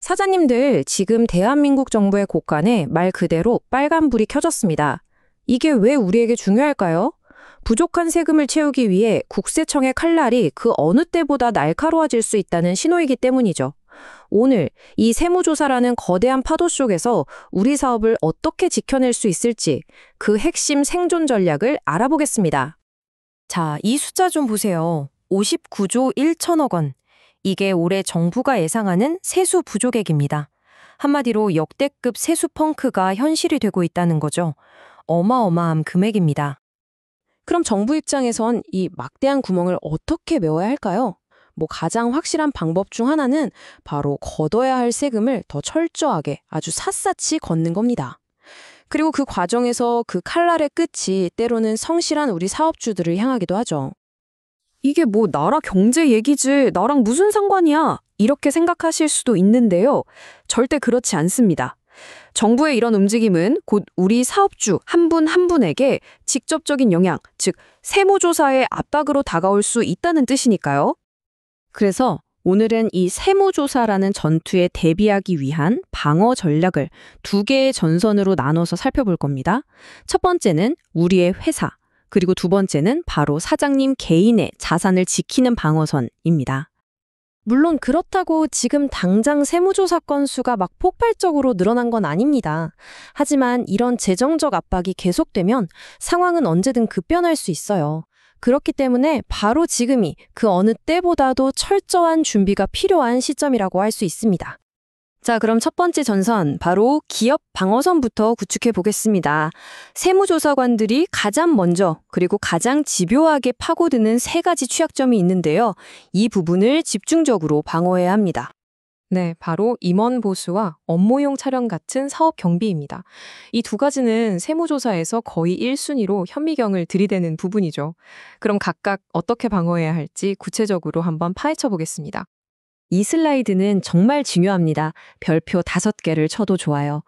사장님들, 지금 대한민국 정부의 곳간에 말 그대로 빨간불이 켜졌습니다. 이게 왜 우리에게 중요할까요? 부족한 세금을 채우기 위해 국세청의 칼날이 그 어느 때보다 날카로워질 수 있다는 신호이기 때문이죠. 오늘 이 세무조사라는 거대한 파도 속에서 우리 사업을 어떻게 지켜낼 수 있을지 그 핵심 생존 전략을 알아보겠습니다. 자, 이 숫자 좀 보세요. 59조 1천억 원. 이게 올해 정부가 예상하는 세수 부족액입니다. 한마디로 역대급 세수 펑크가 현실이 되고 있다는 거죠. 어마어마한 금액입니다. 그럼 정부 입장에선 이 막대한 구멍을 어떻게 메워야 할까요? 가장 확실한 방법 중 하나는 바로 걷어야 할 세금을 더 철저하게 아주 샅샅이 걷는 겁니다. 그리고 그 과정에서 그 칼날의 끝이 때로는 성실한 우리 사업주들을 향하기도 하죠. 이게 나라 경제 얘기지, 나랑 무슨 상관이야? 이렇게 생각하실 수도 있는데요. 절대 그렇지 않습니다. 정부의 이런 움직임은 곧 우리 사업주 한 분 한 분에게 직접적인 영향, 즉 세무조사의 압박으로 다가올 수 있다는 뜻이니까요. 그래서 오늘은 이 세무조사라는 전투에 대비하기 위한 방어 전략을 두 개의 전선으로 나눠서 살펴볼 겁니다. 첫 번째는 우리의 회사, 그리고 두 번째는 바로 사장님 개인의 자산을 지키는 방어선입니다. 물론 그렇다고 지금 당장 세무조사 건수가 막 폭발적으로 늘어난 건 아닙니다. 하지만 이런 재정적 압박이 계속되면 상황은 언제든 급변할 수 있어요. 그렇기 때문에 바로 지금이 그 어느 때보다도 철저한 준비가 필요한 시점이라고 할 수 있습니다. 자, 그럼 첫 번째 전선, 바로 기업 방어선부터 구축해 보겠습니다. 세무조사관들이 가장 먼저 그리고 가장 집요하게 파고드는 세 가지 취약점이 있는데요. 이 부분을 집중적으로 방어해야 합니다. 네, 바로 임원 보수와 업무용 촬영 같은 사업 경비입니다. 이 두 가지는 세무조사에서 거의 1순위로 현미경을 들이대는 부분이죠. 그럼 각각 어떻게 방어해야 할지 구체적으로 한번 파헤쳐 보겠습니다. 이 슬라이드는 정말 중요합니다. 별표 5개를 쳐도 좋아요.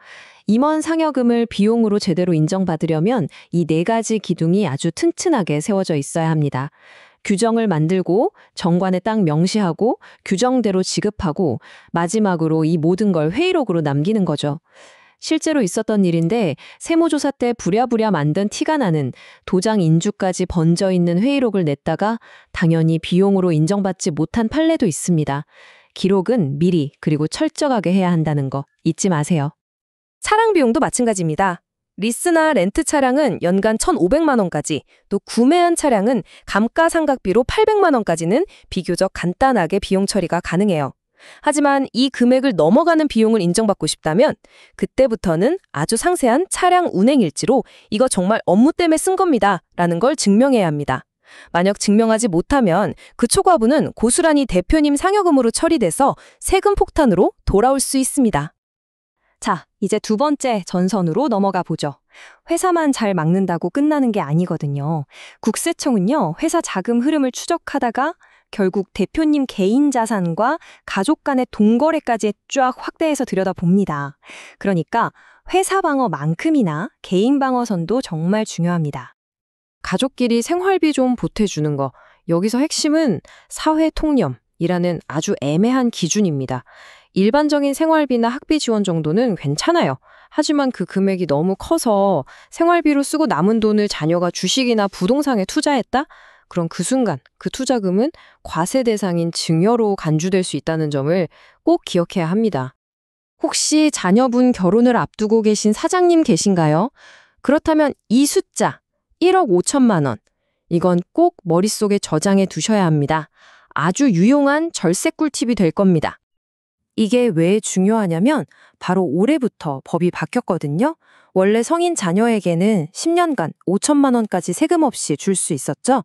임원 상여금을 비용으로 제대로 인정받으려면 이 4가지 기둥이 아주 튼튼하게 세워져 있어야 합니다. 규정을 만들고 정관에 딱 명시하고 규정대로 지급하고 마지막으로 이 모든 걸 회의록으로 남기는 거죠. 실제로 있었던 일인데 세무조사 때 부랴부랴 만든 티가 나는 도장 인주까지 번져 있는 회의록을 냈다가 당연히 비용으로 인정받지 못한 판례도 있습니다. 기록은 미리 그리고 철저하게 해야 한다는 거 잊지 마세요. 차량 비용도 마찬가지입니다. 리스나 렌트 차량은 연간 1,500만 원까지, 또 구매한 차량은 감가상각비로 800만 원까지는 비교적 간단하게 비용 처리가 가능해요. 하지만 이 금액을 넘어가는 비용을 인정받고 싶다면 그때부터는 아주 상세한 차량 운행일지로 이거 정말 업무 때문에 쓴 겁니다 라는 걸 증명해야 합니다. 만약 증명하지 못하면 그 초과분은 고스란히 대표님 상여금으로 처리돼서 세금 폭탄으로 돌아올 수 있습니다. 자, 이제 두 번째 전선으로 넘어가 보죠. 회사만 잘 막는다고 끝나는 게 아니거든요. 국세청은요, 회사 자금 흐름을 추적하다가 결국 대표님 개인 자산과 가족 간의 돈거래까지 쫙 확대해서 들여다봅니다. 그러니까 회사 방어만큼이나 개인 방어선도 정말 중요합니다. 가족끼리 생활비 좀 보태주는 거, 여기서 핵심은 사회통념이라는 아주 애매한 기준입니다. 일반적인 생활비나 학비 지원 정도는 괜찮아요. 하지만 그 금액이 너무 커서 생활비로 쓰고 남은 돈을 자녀가 주식이나 부동산에 투자했다? 그럼 그 순간 그 투자금은 과세 대상인 증여로 간주될 수 있다는 점을 꼭 기억해야 합니다. 혹시 자녀분 결혼을 앞두고 계신 사장님 계신가요? 그렇다면 이 숫자 1억 5천만 원, 이건 꼭 머릿속에 저장해 두셔야 합니다. 아주 유용한 절세 꿀팁이 될 겁니다. 이게 왜 중요하냐면 바로 올해부터 법이 바뀌었거든요. 원래 성인 자녀에게는 10년간 5천만 원까지 세금 없이 줄 수 있었죠.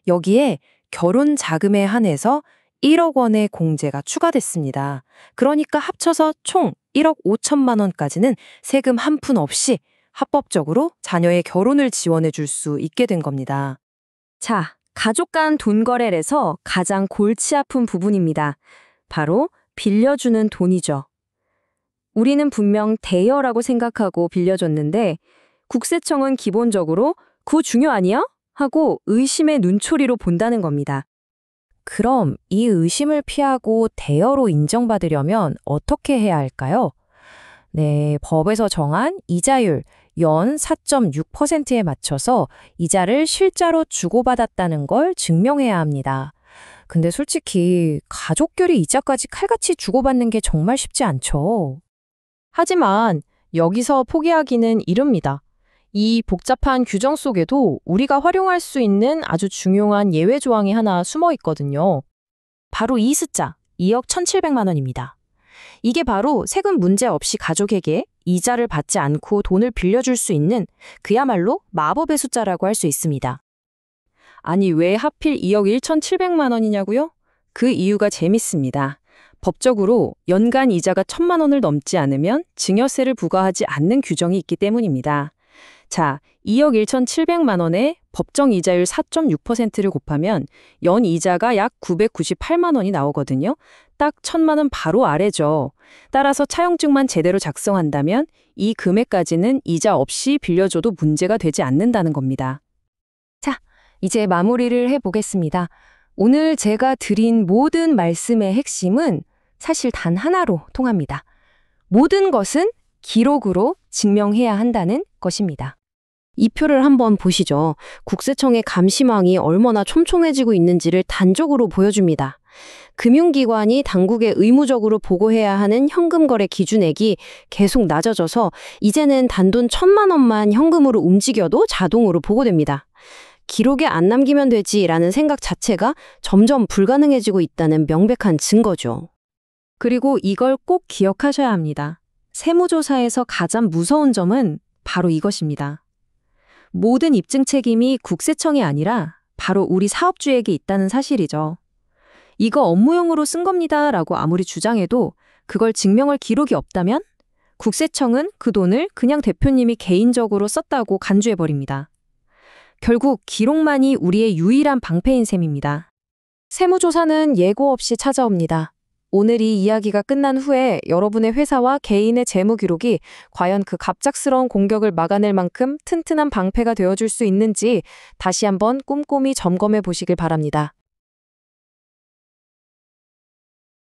여기에 결혼 자금에 한해서 1억 원의 공제가 추가됐습니다. 그러니까 합쳐서 총 1억 5천만 원까지는 세금 한 푼 없이 합법적으로 자녀의 결혼을 지원해 줄 수 있게 된 겁니다. 자, 가족 간 돈 거래에서 가장 골치 아픈 부분입니다. 바로 빌려주는 돈이죠. 우리는 분명 대여라고 생각하고 빌려줬는데 국세청은 기본적으로 그거 중요 아니야? 하고 의심의 눈초리로 본다는 겁니다. 그럼 이 의심을 피하고 대여로 인정받으려면 어떻게 해야 할까요? 네, 법에서 정한 이자율 연 4.6%에 맞춰서 이자를 실자로 주고받았다는 걸 증명해야 합니다. 근데 솔직히 가족끼리 이자까지 칼같이 주고받는 게 정말 쉽지 않죠. 하지만 여기서 포기하기는 이릅니다. 이 복잡한 규정 속에도 우리가 활용할 수 있는 아주 중요한 예외 조항이 하나 숨어 있거든요. 바로 이 숫자, 2억 1,700만 원입니다. 이게 바로 세금 문제 없이 가족에게 이자를 받지 않고 돈을 빌려줄 수 있는 그야말로 마법의 숫자라고 할 수 있습니다. 아니, 왜 하필 2억 1,700만 원이냐고요? 그 이유가 재밌습니다. 법적으로 연간 이자가 1,000만 원을 넘지 않으면 증여세를 부과하지 않는 규정이 있기 때문입니다. 자, 2억 1,700만 원에 법정 이자율 4.6%를 곱하면 연 이자가 약 998만 원이 나오거든요. 딱 1,000만 원 바로 아래죠. 따라서 차용증만 제대로 작성한다면 이 금액까지는 이자 없이 빌려줘도 문제가 되지 않는다는 겁니다. 자, 이제 마무리를 해보겠습니다. 오늘 제가 드린 모든 말씀의 핵심은 사실 단 하나로 통합니다. 모든 것은 기록으로 증명해야 한다는 것입니다. 이 표를 한번 보시죠. 국세청의 감시망이 얼마나 촘촘해지고 있는지를 단적으로 보여줍니다. 금융기관이 당국에 의무적으로 보고해야 하는 현금거래 기준액이 계속 낮아져서 이제는 단돈 1,000만 원만 현금으로 움직여도 자동으로 보고됩니다. 기록에 안 남기면 되지라는 생각 자체가 점점 불가능해지고 있다는 명백한 증거죠. 그리고 이걸 꼭 기억하셔야 합니다. 세무조사에서 가장 무서운 점은 바로 이것입니다. 모든 입증 책임이 국세청이 아니라 바로 우리 사업주에게 있다는 사실이죠. 이거 업무용으로 쓴 겁니다 라고 아무리 주장해도 그걸 증명할 기록이 없다면 국세청은 그 돈을 그냥 대표님이 개인적으로 썼다고 간주해버립니다. 결국 기록만이 우리의 유일한 방패인 셈입니다. 세무조사는 예고 없이 찾아옵니다. 오늘 이 이야기가 끝난 후에 여러분의 회사와 개인의 재무 기록이 과연 그 갑작스러운 공격을 막아낼 만큼 튼튼한 방패가 되어줄 수 있는지 다시 한번 꼼꼼히 점검해 보시길 바랍니다.